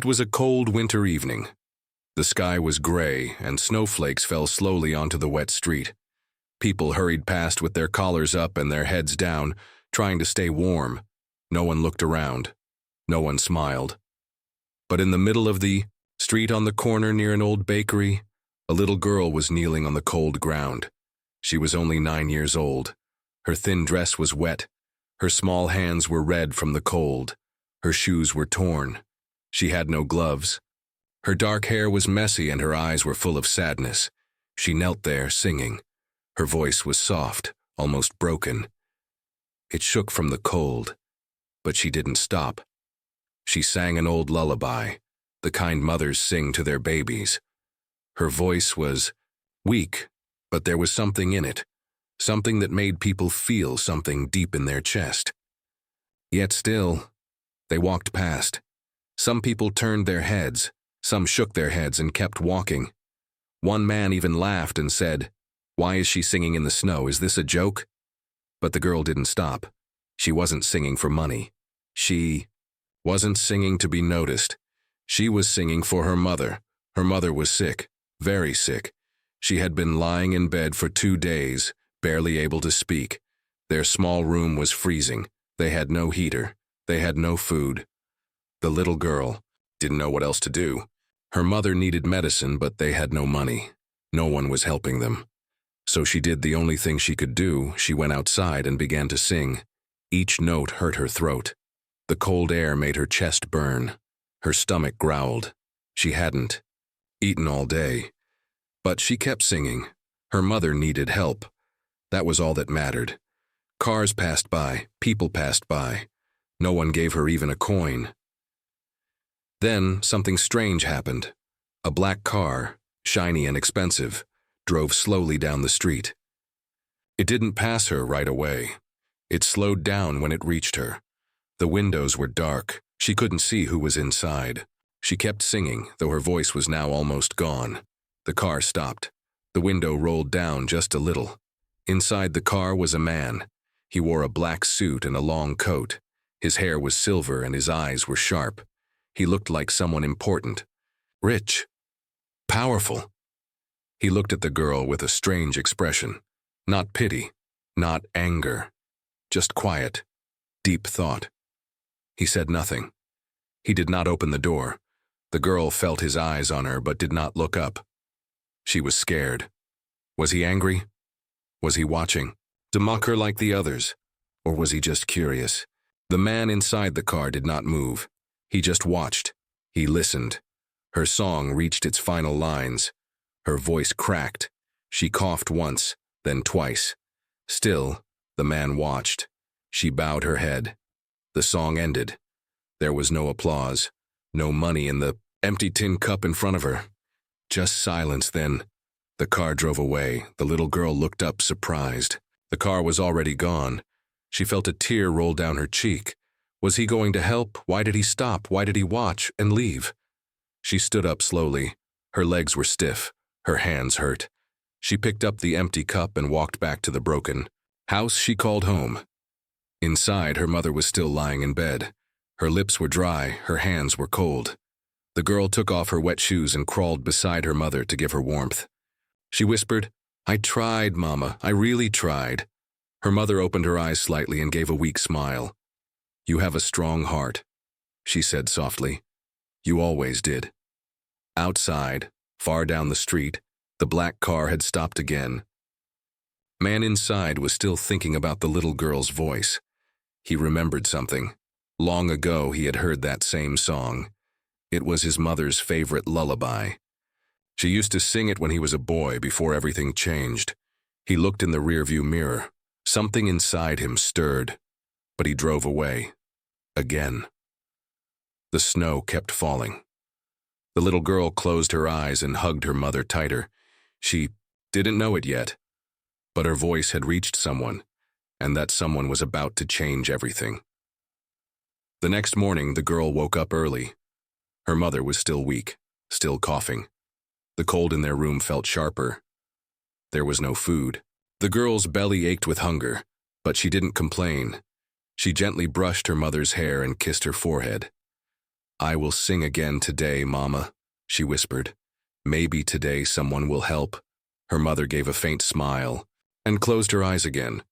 It was a cold winter evening. The sky was gray, and snowflakes fell slowly onto the wet street. People hurried past with their collars up and their heads down, trying to stay warm. No one looked around. No one smiled. But in the middle of the street on the corner near an old bakery, a little girl was kneeling on the cold ground. She was only 9 years old. Her thin dress was wet. Her small hands were red from the cold. Her shoes were torn. She had no gloves. Her dark hair was messy and her eyes were full of sadness. She knelt there, singing. Her voice was soft, almost broken. It shook from the cold, but she didn't stop. She sang an old lullaby, the kind mothers sing to their babies. Her voice was weak, but there was something in it, something that made people feel something deep in their chest. Yet still, they walked past. Some people turned their heads, some shook their heads and kept walking. One man even laughed and said, "Why is she singing in the snow? Is this a joke?" But the girl didn't stop. She wasn't singing for money. She wasn't singing to be noticed. She was singing for her mother. Her mother was sick, very sick. She had been lying in bed for 2 days, barely able to speak. Their small room was freezing. They had no heater. They had no food. The little girl didn't know what else to do. Her mother needed medicine, but they had no money. No one was helping them. So she did the only thing she could do. She went outside and began to sing. Each note hurt her throat. The cold air made her chest burn. Her stomach growled. She hadn't eaten all day. But she kept singing. Her mother needed help. That was all that mattered. Cars passed by. People passed by. No one gave her even a coin. Then something strange happened. A black car, shiny and expensive, drove slowly down the street. It didn't pass her right away. It slowed down when it reached her. The windows were dark. She couldn't see who was inside. She kept singing, though her voice was now almost gone. The car stopped. The window rolled down just a little. Inside the car was a man. He wore a black suit and a long coat. His hair was silver and his eyes were sharp. He looked like someone important, rich, powerful. He looked at the girl with a strange expression. Not pity, not anger, just quiet, deep thought. He said nothing. He did not open the door. The girl felt his eyes on her but did not look up. She was scared. Was he angry? Was he watching? To mock her like the others? Or was he just curious? The man inside the car did not move. He just watched. He listened. Her song reached its final lines. Her voice cracked. She coughed once, then twice. Still, the man watched. She bowed her head. The song ended. There was no applause, no money in the empty tin cup in front of her. Just silence. Then the car drove away. The little girl looked up, surprised. The car was already gone. She felt a tear roll down her cheek. Was he going to help? Why did he stop? Why did he watch and leave? She stood up slowly. Her legs were stiff. Her hands hurt. She picked up the empty cup and walked back to the broken house she called home. Inside, her mother was still lying in bed. Her lips were dry. Her hands were cold. The girl took off her wet shoes and crawled beside her mother to give her warmth. She whispered, "I tried, Mama. I really tried." Her mother opened her eyes slightly and gave a weak smile. "You have a strong heart," she said softly. "You always did." Outside, far down the street, the black car had stopped again. Man inside was still thinking about the little girl's voice. He remembered something. Long ago he had heard that same song. It was his mother's favorite lullaby. She used to sing it when he was a boy before everything changed. He looked in the rearview mirror. Something inside him stirred, but he drove away. Again. The snow kept falling. The little girl closed her eyes and hugged her mother tighter. She didn't know it yet, but her voice had reached someone, and that someone was about to change everything. The next morning, the girl woke up early. Her mother was still weak, still coughing. The cold in their room felt sharper. There was no food. The girl's belly ached with hunger, but she didn't complain. She gently brushed her mother's hair and kissed her forehead. "I will sing again today, Mama," she whispered. "Maybe today someone will help." Her mother gave a faint smile and closed her eyes again.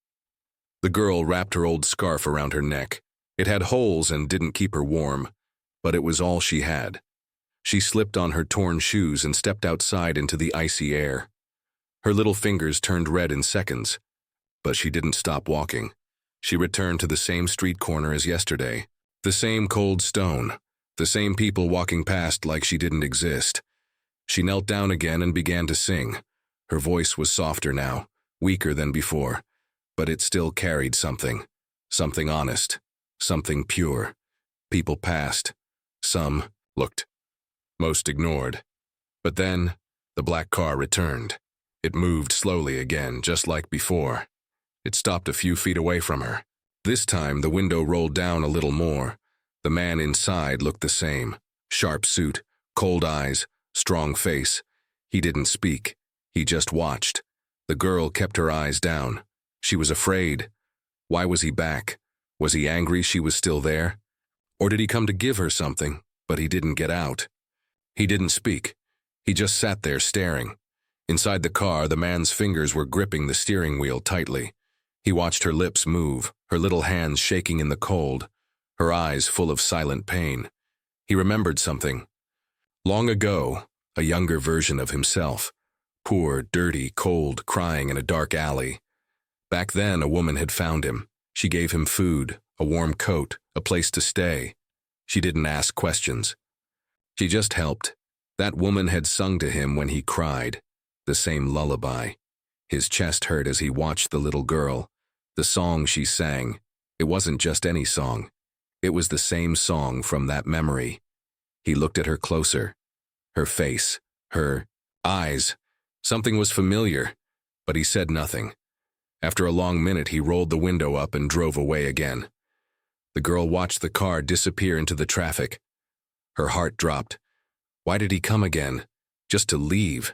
The girl wrapped her old scarf around her neck. It had holes and didn't keep her warm, but it was all she had. She slipped on her torn shoes and stepped outside into the icy air. Her little fingers turned red in seconds, but she didn't stop walking. She returned to the same street corner as yesterday, the same cold stone, the same people walking past like she didn't exist. She knelt down again and began to sing. Her voice was softer now, weaker than before, but it still carried something honest, something pure. People passed. Some looked. Most ignored. But then, the black car returned. It moved slowly again, just like before. It stopped a few feet away from her. This time, the window rolled down a little more. The man inside looked the same. Sharp suit, cold eyes, strong face. He didn't speak. He just watched. The girl kept her eyes down. She was afraid. Why was he back? Was he angry she was still there? Or did he come to give her something, but he didn't get out? He didn't speak. He just sat there staring. Inside the car, the man's fingers were gripping the steering wheel tightly. He watched her lips move, her little hands shaking in the cold, her eyes full of silent pain. He remembered something. Long ago, a younger version of himself. Poor, dirty, cold, crying in a dark alley. Back then, a woman had found him. She gave him food, a warm coat, a place to stay. She didn't ask questions. She just helped. That woman had sung to him when he cried, the same lullaby. His chest hurt as he watched the little girl. The song she sang, it wasn't just any song. It was the same song from that memory. He looked at her closer. Her face, her eyes. Something was familiar, but he said nothing. After a long minute, he rolled the window up and drove away again. The girl watched the car disappear into the traffic. Her heart dropped. Why did he come again? Just to leave?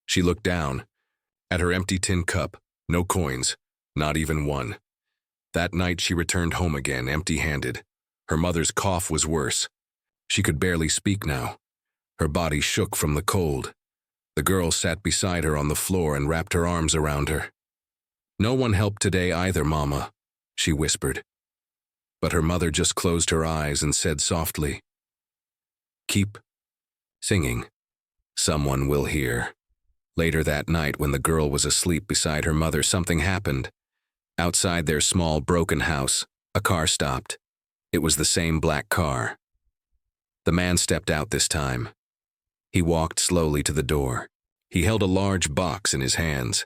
She looked down. At her empty tin cup, no coins, not even one. That night she returned home again, empty-handed. Her mother's cough was worse. She could barely speak now. Her body shook from the cold. The girl sat beside her on the floor and wrapped her arms around her. "No one helped today either, Mama," she whispered. But her mother just closed her eyes and said softly, "Keep singing. Someone will hear." Later that night, when the girl was asleep beside her mother, something happened. Outside their small, broken house, a car stopped. It was the same black car. The man stepped out this time. He walked slowly to the door. He held a large box in his hands.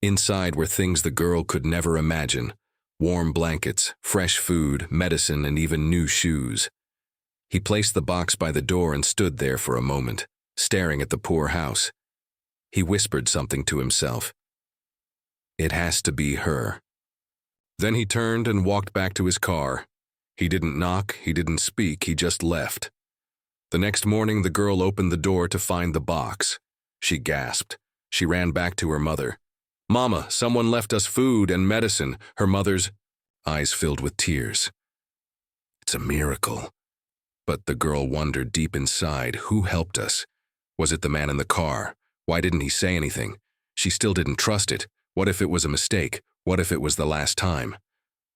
Inside were things the girl could never imagine: warm blankets, fresh food, medicine, and even new shoes. He placed the box by the door and stood there for a moment, staring at the poor house. He whispered something to himself. It has to be her. Then he turned and walked back to his car. He didn't knock, he didn't speak, he just left. The next morning, the girl opened the door to find the box. She gasped. She ran back to her mother. "Mama, someone left us food and medicine." Her mother's eyes filled with tears. It's a miracle. But the girl wondered deep inside, who helped us? Was it the man in the car? Why didn't he say anything? She still didn't trust it. What if it was a mistake? What if it was the last time?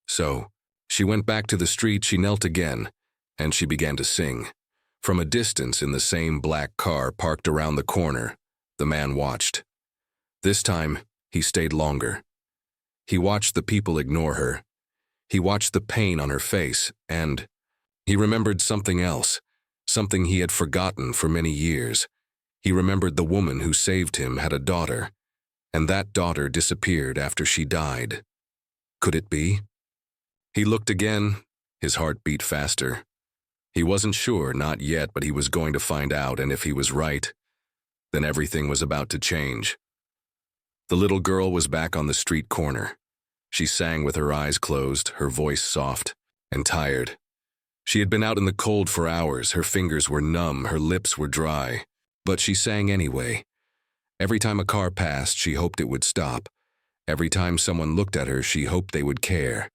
So, she went back to the street, she knelt again, and she began to sing. From a distance, in the same black car parked around the corner, the man watched. This time, he stayed longer. He watched the people ignore her. He watched the pain on her face, and he remembered something else, something he had forgotten for many years. He remembered the woman who saved him had a daughter, and that daughter disappeared after she died. Could it be? He looked again, his heart beat faster. He wasn't sure, not yet, but he was going to find out, and if he was right, then everything was about to change. The little girl was back on the street corner. She sang with her eyes closed, her voice soft and tired. She had been out in the cold for hours, her fingers were numb, her lips were dry. But she sang anyway. Every time a car passed, she hoped it would stop. Every time someone looked at her, she hoped they would care.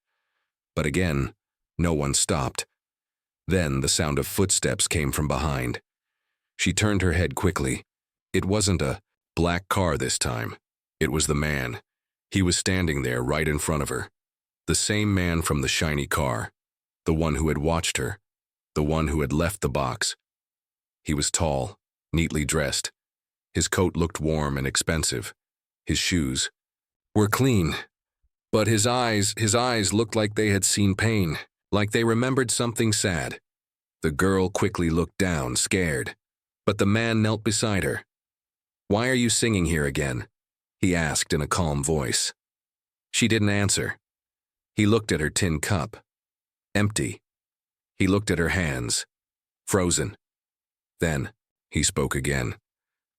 But again, no one stopped. Then the sound of footsteps came from behind. She turned her head quickly. It wasn't a black car this time. It was the man. He was standing there right in front of her. The same man from the shiny car. The one who had watched her. The one who had left the box. He was tall, neatly dressed. His coat looked warm and expensive. His shoes were clean. But his eyes looked like they had seen pain, like they remembered something sad. The girl quickly looked down, scared. But the man knelt beside her. "Why are you singing here again?" he asked in a calm voice. She didn't answer. He looked at her tin cup. Empty. He looked at her hands. Frozen. Then, he spoke again.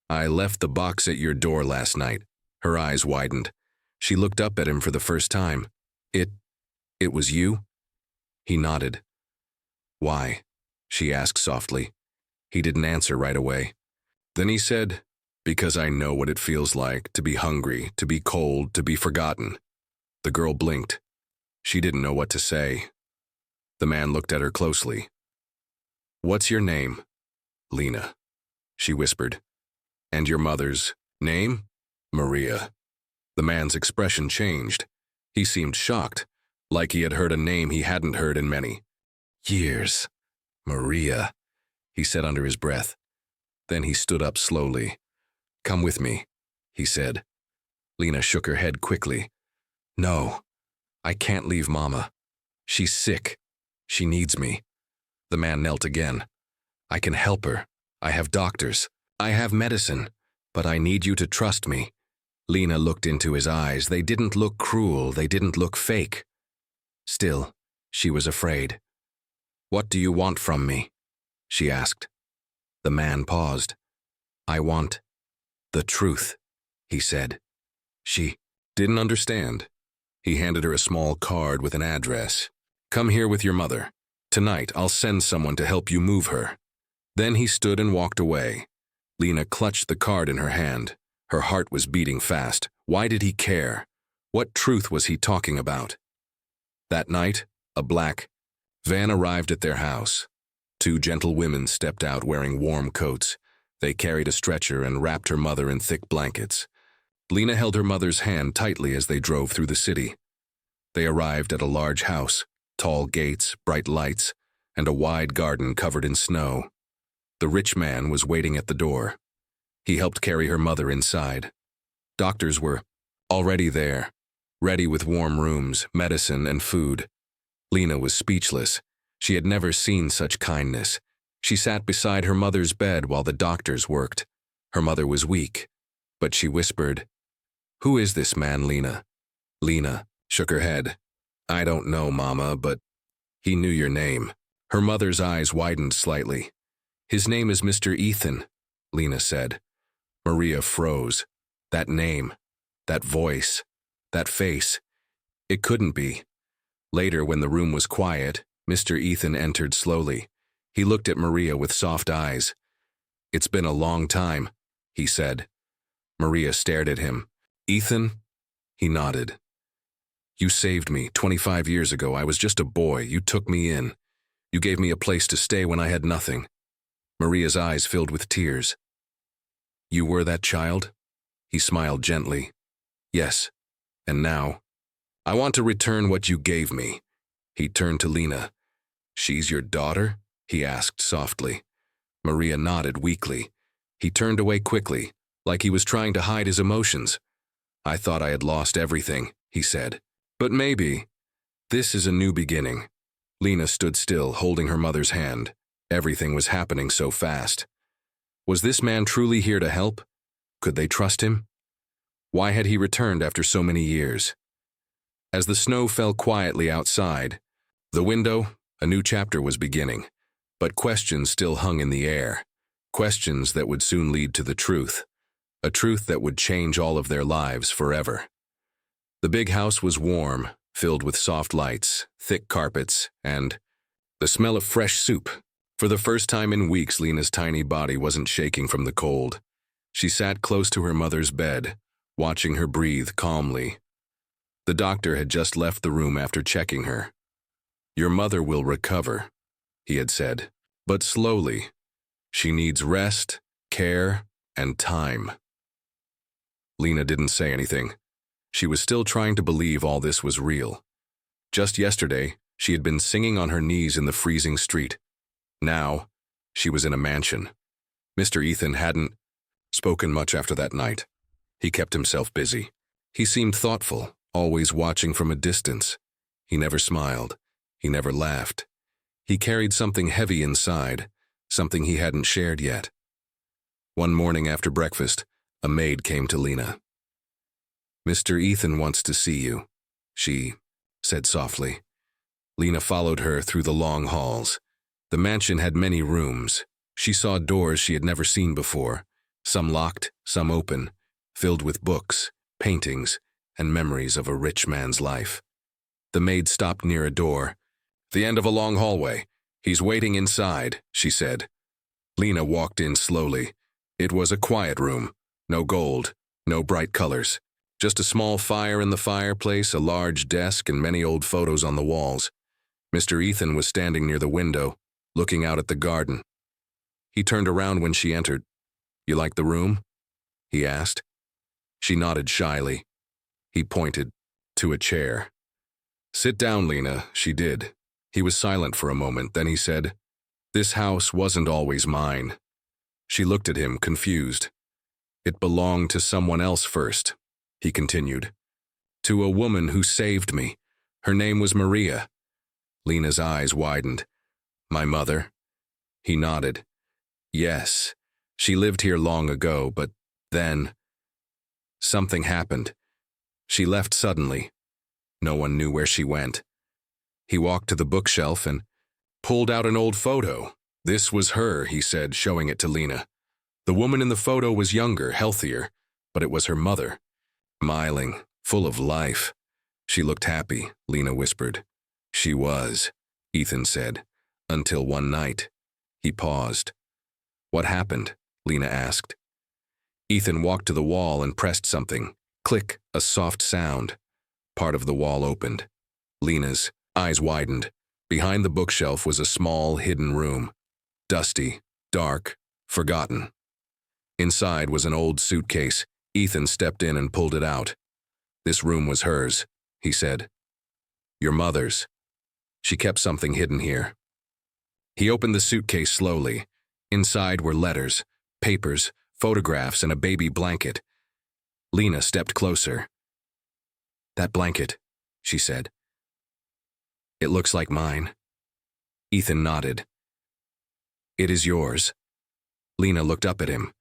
"I left the box at your door last night." Her eyes widened. She looked up at him for the first time. It was you?" He nodded. "Why?" she asked softly. He didn't answer right away. Then he said, "Because I know what it feels like to be hungry, to be cold, to be forgotten." The girl blinked. She didn't know what to say. The man looked at her closely. "What's your name?" "Lena," she whispered. "And your mother's name?" "Maria." The man's expression changed. He seemed shocked, like he had heard a name he hadn't heard in many years. "Maria," he said under his breath. Then he stood up slowly. "Come with me," he said. Lena shook her head quickly. "No, I can't leave Mama. She's sick. She needs me." The man knelt again. "I can help her. I have doctors. I have medicine. But I need you to trust me." Lena looked into his eyes. They didn't look cruel. They didn't look fake. Still, she was afraid. "What do you want from me?" she asked. The man paused. "I want the truth," he said. She didn't understand. He handed her a small card with an address. "Come here with your mother. Tonight, I'll send someone to help you move her." Then he stood and walked away. Lena clutched the card in her hand. Her heart was beating fast. Why did he care? What truth was he talking about? That night, a black van arrived at their house. 2 gentle women stepped out wearing warm coats. They carried a stretcher and wrapped her mother in thick blankets. Lena held her mother's hand tightly as they drove through the city. They arrived at a large house, tall gates, bright lights, and a wide garden covered in snow. The rich man was waiting at the door. He helped carry her mother inside. Doctors were already there, ready with warm rooms, medicine, and food. Lena was speechless. She had never seen such kindness. She sat beside her mother's bed while the doctors worked. Her mother was weak, but she whispered, "Who is this man, Lena?" Lena shook her head. "I don't know, Mama, but he knew your name." Her mother's eyes widened slightly. "His name is Mr. Ethan," Lena said. Maria froze. That name, that voice, that face. It couldn't be. Later, when the room was quiet, Mr. Ethan entered slowly. He looked at Maria with soft eyes. "It's been a long time," he said. Maria stared at him. "Ethan?" He nodded. "You saved me 25 years ago. I was just a boy. You took me in. You gave me a place to stay when I had nothing." Maria's eyes filled with tears. "You were that child?" He smiled gently. "Yes. And now, I want to return what you gave me." He turned to Lena. "She's your daughter?" he asked softly. Maria nodded weakly. He turned away quickly, like he was trying to hide his emotions. "I thought I had lost everything," he said. "But maybe. This is a new beginning." Lena stood still, holding her mother's hand. Everything was happening so fast. Was this man truly here to help? Could they trust him? Why had he returned after so many years? As the snow fell quietly outside, the window, a new chapter was beginning, but questions still hung in the air. Questions that would soon lead to the truth. A truth that would change all of their lives forever. The big house was warm, filled with soft lights, thick carpets, and the smell of fresh soup. For the first time in weeks, Lena's tiny body wasn't shaking from the cold. She sat close to her mother's bed, watching her breathe calmly. The doctor had just left the room after checking her. "Your mother will recover," he had said. But slowly. She needs rest, care, and time. Lena didn't say anything. She was still trying to believe all this was real. Just yesterday, she had been singing on her knees in the freezing street. Now, she was in a mansion. Mr. Ethan hadn't spoken much after that night. He kept himself busy. He seemed thoughtful, always watching from a distance. He never smiled. He never laughed. He carried something heavy inside, something he hadn't shared yet. One morning after breakfast, a maid came to Lena. "Mr. Ethan wants to see you," she said softly. Lena followed her through the long halls. The mansion had many rooms. She saw doors she had never seen before, some locked, some open, filled with books, paintings, and memories of a rich man's life. The maid stopped near a door. "The end of a long hallway. He's waiting inside," she said. Lena walked in slowly. It was a quiet room. No gold, no bright colors. Just a small fire in the fireplace, a large desk, and many old photos on the walls. Mr. Ethan was standing near the window, looking out at the garden. He turned around when she entered. "You like the room?" he asked. She nodded shyly. He pointed to a chair. "Sit down, Lena," she did. He was silent for a moment, then he said, "This house wasn't always mine." She looked at him, confused. "It belonged to someone else first," he continued. "To a woman who saved me. Her name was Maria." Lena's eyes widened. "My mother?" He nodded. "Yes, she lived here long ago, but then something happened. She left suddenly. No one knew where she went." He walked to the bookshelf and pulled out an old photo. "This was her," he said, showing it to Lena. The woman in the photo was younger, healthier, but it was her mother. Smiling, full of life. "She looked happy," Lena whispered. "She was," Ethan said, "until one night." He paused. "What happened?" Lena asked. Ethan walked to the wall and pressed something. Click, a soft sound. Part of the wall opened. Lena's eyes widened. Behind the bookshelf was a small, hidden room. Dusty, dark, forgotten. Inside was an old suitcase. Ethan stepped in and pulled it out. "This room was hers," he said. "Your mother's. She kept something hidden here." He opened the suitcase slowly. Inside were letters, papers, photographs, and a baby blanket. Lena stepped closer. "That blanket," she said. "It looks like mine." Ethan nodded. "It is yours." Lena looked up at him.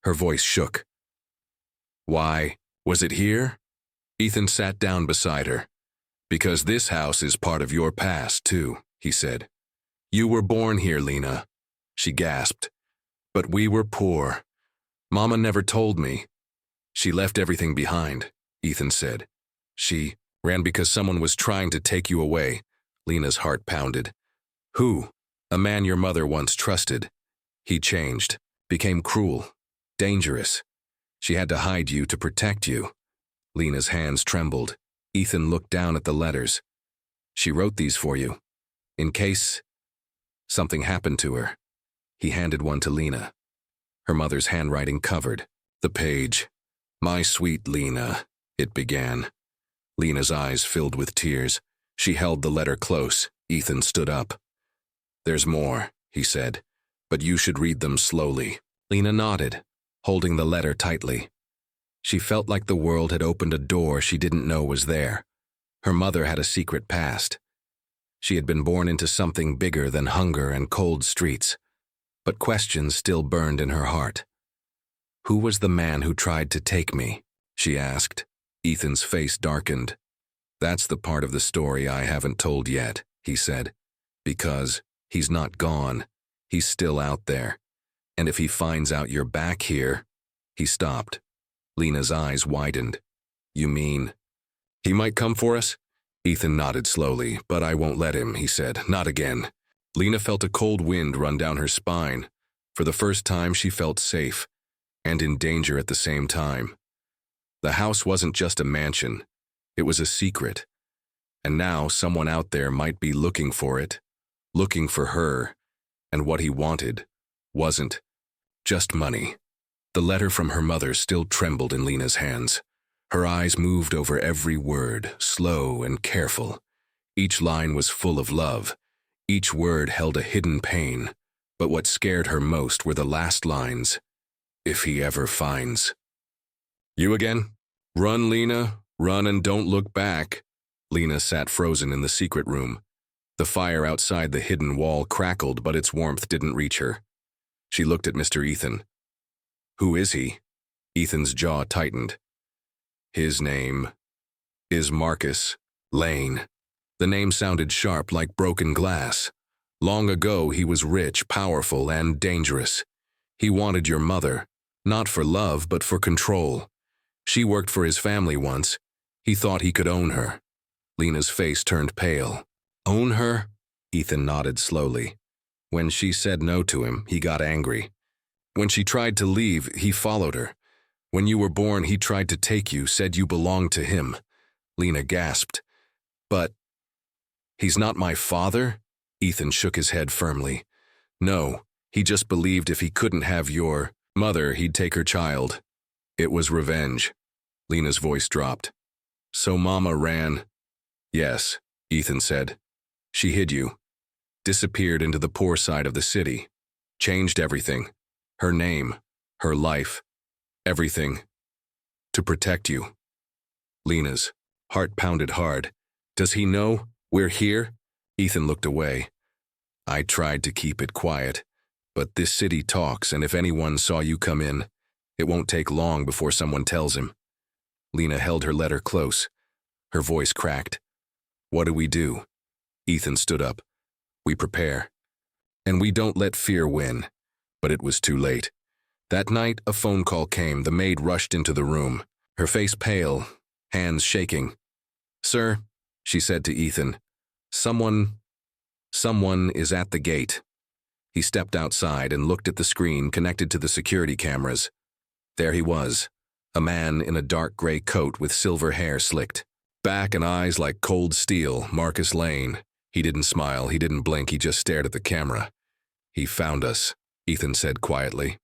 Her voice shook. "Why, was it here?" Ethan sat down beside her. "Because this house is part of your past, too," he said. "You were born here, Lena." She gasped. "But we were poor. Mama never told me." "She left everything behind," Ethan said. "She ran because someone was trying to take you away." Lena's heart pounded. "Who?" "A man your mother once trusted. He changed, became cruel, dangerous. She had to hide you to protect you." Lena's hands trembled. Ethan looked down at the letters. "She wrote these for you, in case something happened to her." He handed one to Lena. Her mother's handwriting covered the page. "My sweet Lena," it began. Lena's eyes filled with tears. She held the letter close. Ethan stood up. "There's more," he said, "but you should read them slowly." Lena nodded, holding the letter tightly. She felt like the world had opened a door she didn't know was there. Her mother had a secret past. She had been born into something bigger than hunger and cold streets, but questions still burned in her heart. "Who was the man who tried to take me?" she asked. Ethan's face darkened. "That's the part of the story I haven't told yet," he said. "Because he's not gone. He's still out there. And if he finds out you're back here—" He stopped. Lena's eyes widened. "You mean he might come for us?" Ethan nodded slowly. "But I won't let him," he said. "Not again." Lena felt a cold wind run down her spine. For the first time, she felt safe, and in danger at the same time. The house wasn't just a mansion. It was a secret. And now someone out there might be looking for it, looking for her, and what he wanted wasn't just money. The letter from her mother still trembled in Lena's hands. Her eyes moved over every word, slow and careful. Each line was full of love. Each word held a hidden pain. But what scared her most were the last lines. If he ever finds. You again? Run, Lena. Run and don't look back. Lena sat frozen in the secret room. The fire outside the hidden wall crackled, but its warmth didn't reach her. She looked at Mr. Ethan. Who is he? Ethan's jaw tightened. His name is Marcus Lane. The name sounded sharp like broken glass. Long ago, he was rich, powerful, and dangerous. He wanted your mother, not for love, but for control. She worked for his family once. He thought he could own her. Lena's face turned pale. Own her? Ethan nodded slowly. When she said no to him, he got angry. When she tried to leave, he followed her. When you were born, he tried to take you, said you belonged to him. Lena gasped. But he's not my father? Ethan shook his head firmly. No, he just believed if he couldn't have your mother, he'd take her child. It was revenge. Lena's voice dropped. So Mama ran? Yes, Ethan said. She hid you. Disappeared into the poor side of the city. Changed everything. Her name, her life, everything. To protect you. Lena's heart pounded hard. Does he know we're here? Ethan looked away. I tried to keep it quiet, but this city talks, and if anyone saw you come in, it won't take long before someone tells him. Lena held her letter close. Her voice cracked. What do we do? Ethan stood up. We prepare. And we don't let fear win. But it was too late. That night, a phone call came. The maid rushed into the room, her face pale, hands shaking. Sir, she said to Ethan, someone is at the gate. He stepped outside and looked at the screen connected to the security cameras. There he was, a man in a dark gray coat with silver hair slicked. Back and eyes like cold steel, Marcus Lane. He didn't smile, he didn't blink, he just stared at the camera. He found us, Ethan said quietly.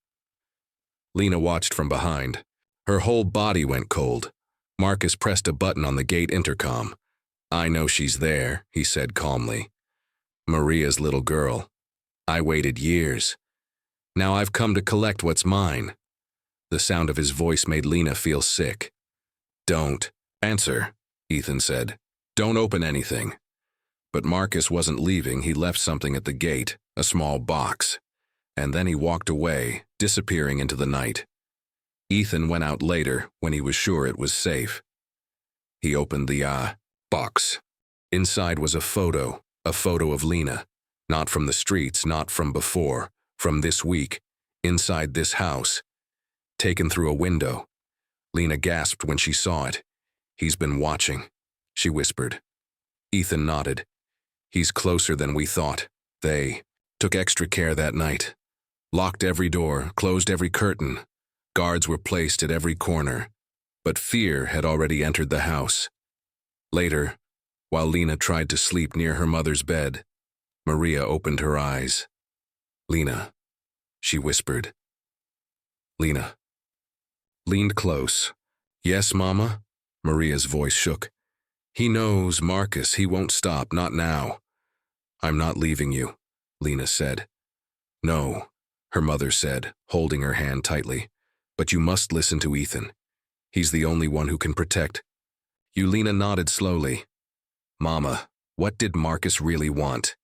Lena watched from behind. Her whole body went cold. Marcus pressed a button on the gate intercom. I know she's there, he said calmly. Maria's little girl. I waited years. Now I've come to collect what's mine. The sound of his voice made Lena feel sick. Don't answer, Ethan said. Don't open anything. But Marcus wasn't leaving. He left something at the gate, a small box. And then he walked away, disappearing into the night. Ethan went out later when he was sure it was safe. He opened the box. Inside was a photo of Lena. Not from the streets, not from before, from this week, inside this house. Taken through a window. Lena gasped when she saw it. He's been watching, she whispered. Ethan nodded. He's closer than we thought. They took extra care that night. Locked every door, closed every curtain. Guards were placed at every corner. But fear had already entered the house. Later, while Lena tried to sleep near her mother's bed, Maria opened her eyes. Lena, she whispered. Lena leaned close. Yes, Mama? Maria's voice shook. He knows, Marcus. He won't stop, not now. I'm not leaving you, Lena said. No, her mother said, holding her hand tightly. But you must listen to Ethan. He's the only one who can protect. You. Lena nodded slowly. Mama, what did Marcus really want?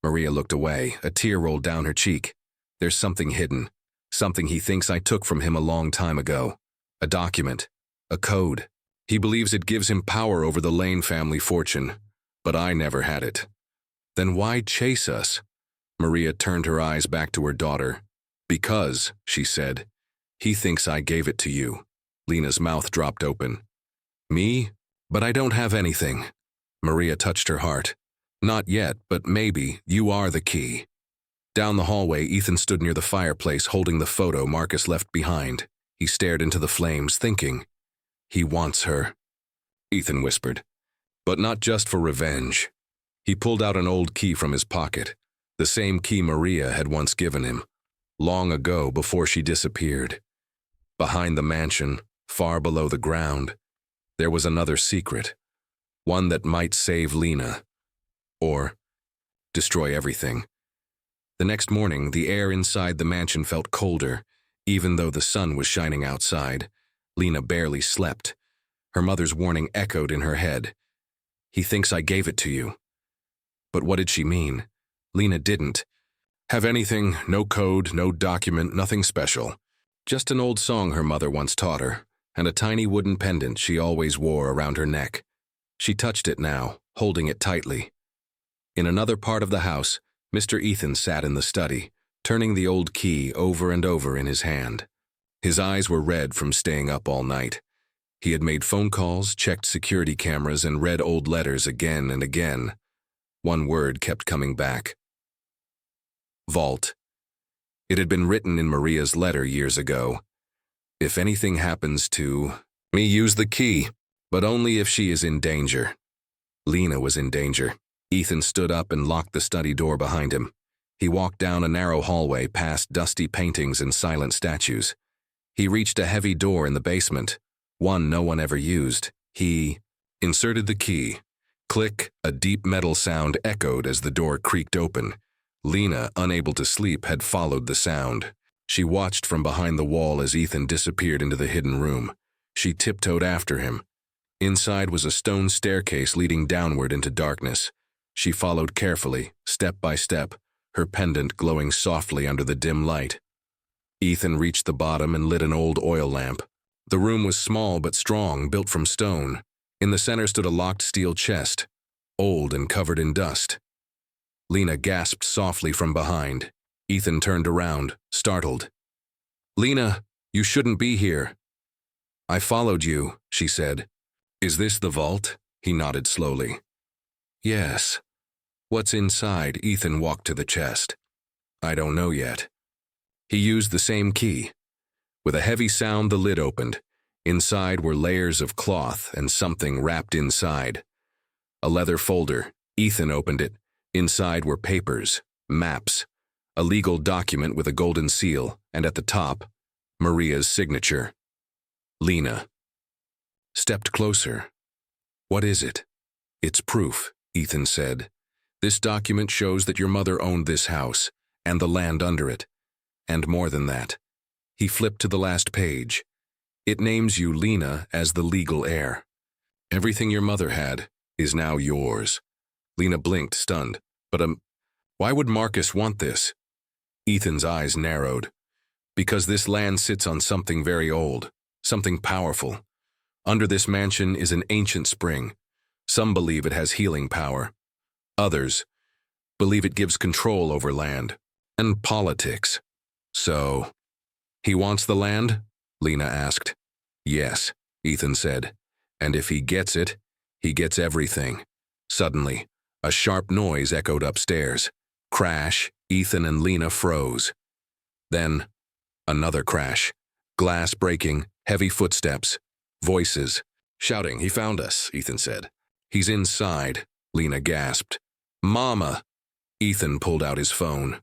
Maria looked away. A tear rolled down her cheek. There's something hidden. Something he thinks I took from him a long time ago. A document. A code. He believes it gives him power over the Lane family fortune. But I never had it. Then why chase us? Maria turned her eyes back to her daughter. Because, she said, he thinks I gave it to you. Lena's mouth dropped open. Me? But I don't have anything. Maria touched her heart. Not yet, but maybe you are the key. Down the hallway, Ethan stood near the fireplace holding the photo Marcus left behind. He stared into the flames, thinking. He wants her. Ethan whispered. But not just for revenge. He pulled out an old key from his pocket, The same key Maria had once given him, long ago before she disappeared. Behind the mansion, far below the ground, there was another secret, one that might save Lena, or destroy everything. The next morning, the air inside the mansion felt colder, even though the sun was shining outside. Lena barely slept. Her mother's warning echoed in her head. "He thinks I gave it to you." But what did she mean? Lena didn't have anything, no code, no document, nothing special. Just an old song her mother once taught her, and a tiny wooden pendant she always wore around her neck. She touched it now, holding it tightly. In another part of the house, Mr. Ethan sat in the study, turning the old key over and over in his hand. His eyes were red from staying up all night. He had made phone calls, checked security cameras, and read old letters again and again. One word kept coming back. Vault. It had been written in Maria's letter years ago. "If anything happens to me, use the key, but only if she is in danger." Lena was in danger. Ethan stood up and locked the study door behind him. He walked down a narrow hallway past dusty paintings and silent statues. He reached a heavy door in the basement, one no one ever used. He inserted the key. Click, a deep metal sound echoed as the door creaked open. Lena, unable to sleep, had followed the sound. She watched from behind the wall as Ethan disappeared into the hidden room. She tiptoed after him. Inside was a stone staircase leading downward into darkness. She followed carefully, step by step, her pendant glowing softly under the dim light. Ethan reached the bottom and lit an old oil lamp. The room was small but strong, built from stone. In the center stood a locked steel chest, old and covered in dust. Lena gasped softly from behind. Ethan turned around, startled. "Lena, you shouldn't be here." "I followed you," she said. "Is this the vault?" He nodded slowly. "Yes." "What's inside?" Ethan walked to the chest. "I don't know yet." He used the same key. With a heavy sound, the lid opened. Inside were layers of cloth and something wrapped inside. A leather folder. Ethan opened it. Inside were papers, maps, a legal document with a golden seal, and at the top, Maria's signature. Lena stepped closer. "What is it?" "It's proof," Ethan said. "This document shows that your mother owned this house, and the land under it. And more than that." He flipped to the last page. "It names you, Lena, as the legal heir. Everything your mother had is now yours." Lena blinked, stunned. But why would Marcus want this?" Ethan's eyes narrowed. "Because this land sits on something very old, something powerful. Under this mansion is an ancient spring. Some believe it has healing power. Others believe it gives control over land and politics. So, he wants the land?" Lena asked. "Yes," Ethan said. "And if he gets it, he gets everything." Suddenly, a sharp noise echoed upstairs. Crash. Ethan and Lena froze. Then, another crash. Glass breaking, heavy footsteps, voices. "Shouting, 'He found us,'" Ethan said. "He's inside," Lena gasped. "Mama!" Ethan pulled out his phone.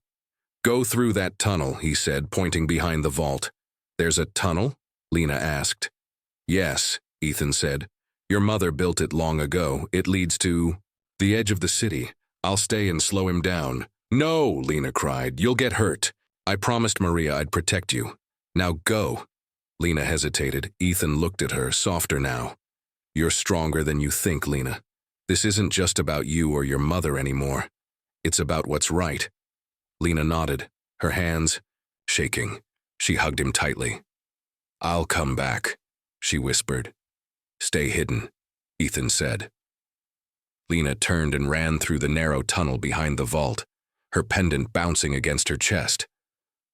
"Go through that tunnel," he said, pointing behind the vault. "There's a tunnel?" Lena asked. "Yes," Ethan said. "Your mother built it long ago. It leads to the edge of the city. I'll stay and slow him down." "No," Lena cried. "You'll get hurt. I promised Maria I'd protect you. Now go." Lena hesitated. Ethan looked at her, softer now. "You're stronger than you think, Lena. This isn't just about you or your mother anymore. It's about what's right." Lena nodded, her hands shaking. She hugged him tightly. "I'll come back," she whispered. "Stay hidden," Ethan said. Lena turned and ran through the narrow tunnel behind the vault, her pendant bouncing against her chest.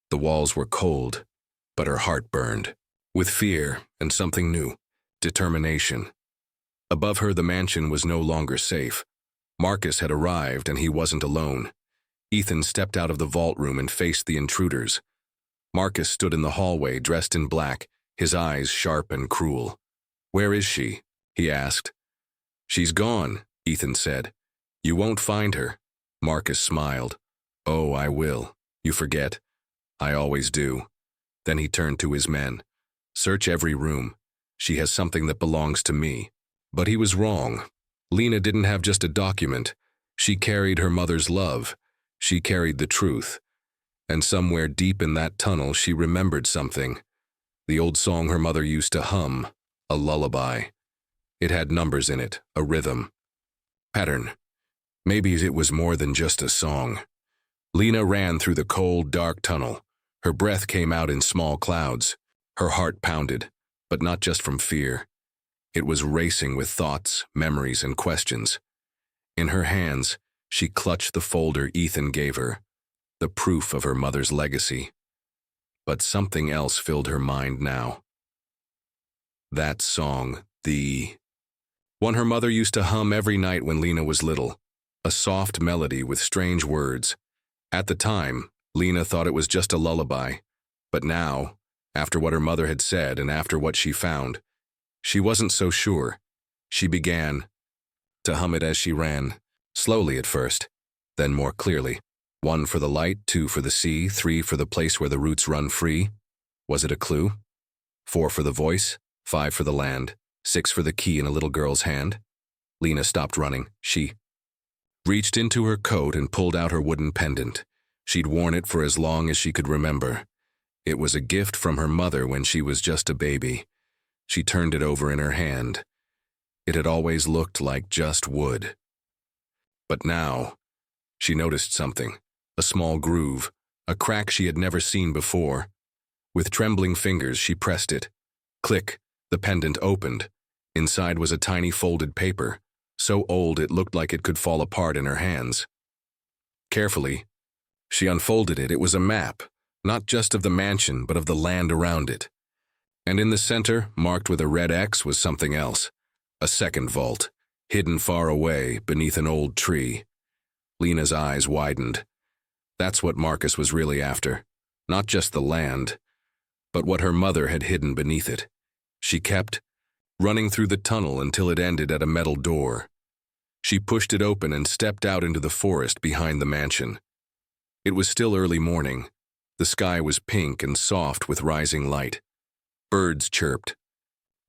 The walls were cold, but her heart burned, with fear and something new, determination. Above her, the mansion was no longer safe. Marcus had arrived, and he wasn't alone. Ethan stepped out of the vault room and faced the intruders. Marcus stood in the hallway, dressed in black, his eyes sharp and cruel. "Where is she?" he asked. "She's gone," Ethan said. "You won't find her." Marcus smiled. "Oh, I will. You forget. I always do." Then he turned to his men. "Search every room. She has something that belongs to me." But he was wrong. Lena didn't have just a document. She carried her mother's love. She carried the truth. And somewhere deep in that tunnel she remembered something. The old song her mother used to hum, a lullaby. It had numbers in it, a rhythm. Pattern. Maybe it was more than just a song. Lena ran through the cold, dark tunnel. Her breath came out in small clouds. Her heart pounded, but not just from fear. It was racing with thoughts, memories, and questions. In her hands, she clutched the folder Ethan gave her, the proof of her mother's legacy. But something else filled her mind now. That song, the one her mother used to hum every night when Lena was little, a soft melody with strange words. At the time, Lena thought it was just a lullaby, but now, after what her mother had said and after what she found, she wasn't so sure. She began to hum it as she ran, slowly at first, then more clearly. 1 for the light, 2 for the sea, 3 for the place where the roots run free. Was it a clue? 4 for the voice, 5 for the land, 6 for the key in a little girl's hand. Lena stopped running. She reached into her coat and pulled out her wooden pendant. She'd worn it for as long as she could remember. It was a gift from her mother when she was just a baby. She turned it over in her hand. It had always looked like just wood. But now, she noticed something, a small groove, a crack she had never seen before. With trembling fingers, she pressed it. Click, the pendant opened. Inside was a tiny folded paper, so old it looked like it could fall apart in her hands. Carefully, she unfolded it. It was a map, not just of the mansion, but of the land around it. And in the center, marked with a red X, was something else. A second vault, hidden far away beneath an old tree. Lena's eyes widened. That's what Marcus was really after. Not just the land, but what her mother had hidden beneath it. She kept running through the tunnel until it ended at a metal door. She pushed it open and stepped out into the forest behind the mansion. It was still early morning. The sky was pink and soft with rising light. Birds chirped.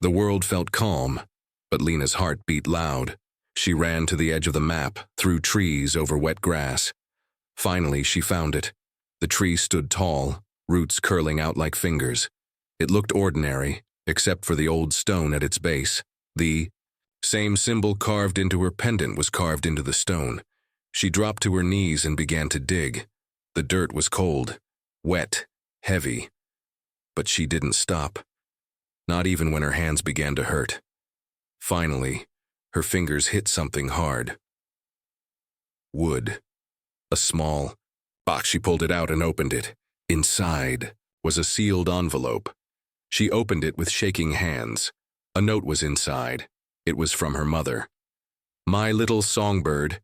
The world felt calm, but Lena's heart beat loud. She ran to the edge of the map, through trees, over wet grass. Finally, she found it. The tree stood tall, roots curling out like fingers. It looked ordinary, except for the old stone at its base. The same symbol carved into her pendant was carved into the stone. She dropped to her knees and began to dig. The dirt was cold, wet, heavy. But she didn't stop. Not even when her hands began to hurt. Finally, her fingers hit something hard. Wood. A small box. She pulled it out and opened it. Inside was a sealed envelope. She opened it with shaking hands. A note was inside. It was from her mother. "My little songbird,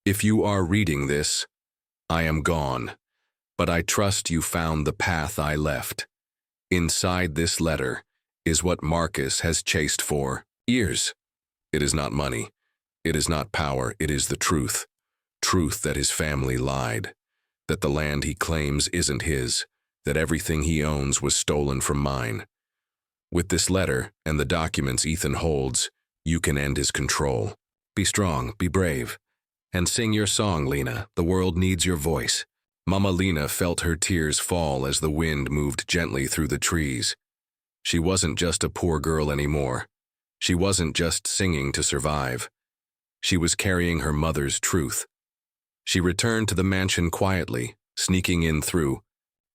if you are reading this, I am gone, but I trust you found the path I left. Inside this letter is what Marcus has chased for years. It is not money. It is not power. It is the truth. Truth that his family lied, that the land he claims isn't his, that everything he owns was stolen from mine. With this letter and the documents Ethan holds, you can end his control. Be strong, be brave, and sing your song, Lena. The world needs your voice." Mama Lena felt her tears fall as the wind moved gently through the trees. She wasn't just a poor girl anymore. She wasn't just singing to survive. She was carrying her mother's truth. She returned to the mansion quietly, sneaking in through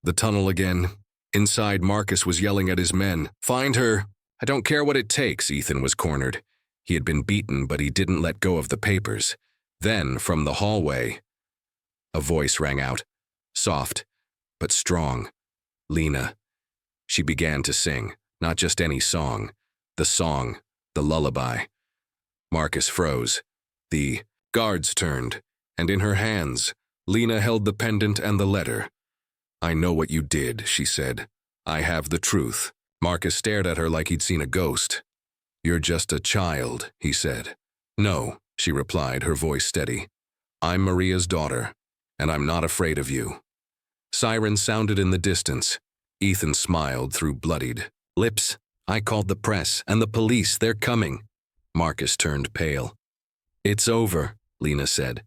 the tunnel again. Inside, Marcus was yelling at his men. "Find her! I don't care what it takes." Ethan was cornered. He had been beaten, but he didn't let go of the papers. Then, from the hallway, a voice rang out, soft, but strong. "Lena." She began to sing, not just any song. The song, the lullaby. Marcus froze. The guards turned, and in her hands, Lena held the pendant and the letter. "I know what you did," she said. "I have the truth." Marcus stared at her like he'd seen a ghost. "You're just a child," he said. "No," she replied, her voice steady. "I'm Maria's daughter, and I'm not afraid of you." Sirens sounded in the distance. Ethan smiled through bloodied lips. "I called the press and the police. They're coming." Marcus turned pale. "It's over," Lena said.